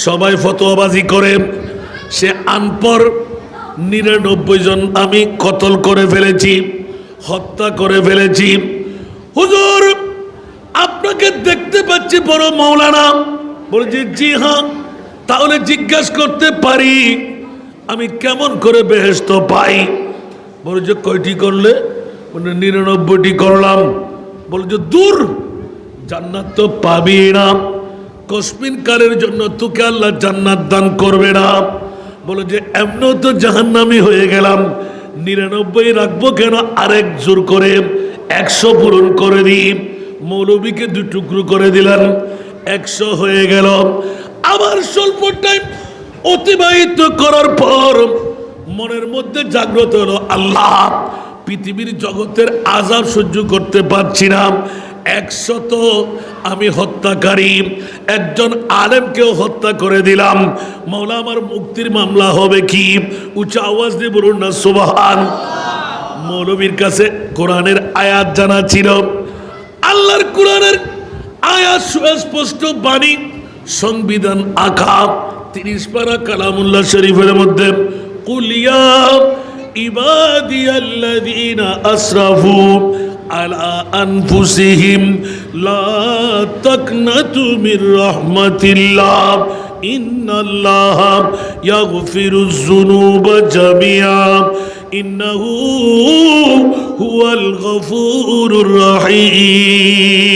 সবাই ফতোয়াবাজি করে, সে আনপর 99 জন আমি কতল করে ফেলেছি, হত্যা করে ফেলেছি। হুজুর আপনাকে দেখতে পাচ্ছি বড় মাওলানা। বলছি জি হ্যাঁ। তাহলে জিজ্ঞাসা করতে পারি আমি কেমন করে বেহেশত পাই? বলছে কয়টি করলে? বলে 99টি করলাম। বলছে দূর, জান্নাত তো পাবি না, কসমিন কালের জন্য তোকে আল্লাহ জান্নাত দান করবে না। বলে যে এমনও তো জাহান্নামী হয়ে গেলাম, 99 রাখবো কেন? আরেক জোর করে 100 পূরণ করে দিই। মৌলবীকে 2 টুকরো করে দিলেন, 100 হয়ে গেল। আবার স্বল্প টাইম অতিবাহিত করার পর মনের মধ্যে জাগ্রত হলো, আল্লাহ পৃথিবীর জগতের আযাব সহ্য করতে পারছি না, 100 আমি হত্যাকারী, একজন আলেমকেও হত্যা করে দিলাম, মাওলা আমার মুক্তির মামলা হবে কি? উঁচা আওয়াজ দিয়ে বলুন না সুবহান। মৌলবীর কাছে কোরআনের আয়াত জানা ছিল, আল্লাহর কোরআনের আয়াত সুস্পষ্ট বাণী, সংবিধান আঁকা 30 পারা কালামুল্লাহ শরীফের মধ্যে কুলিয়া ইবাদিয়াল্লাযীনা আসরাফু আলা আনফুসিহিম লা তাকনাতু মির রাহমাতিল্লাহ ইন্নাল্লাহা ইয়াগফিরুয যুনুবা জামিআ ইন্নাহু হুয়াল গফুরুর রহিম।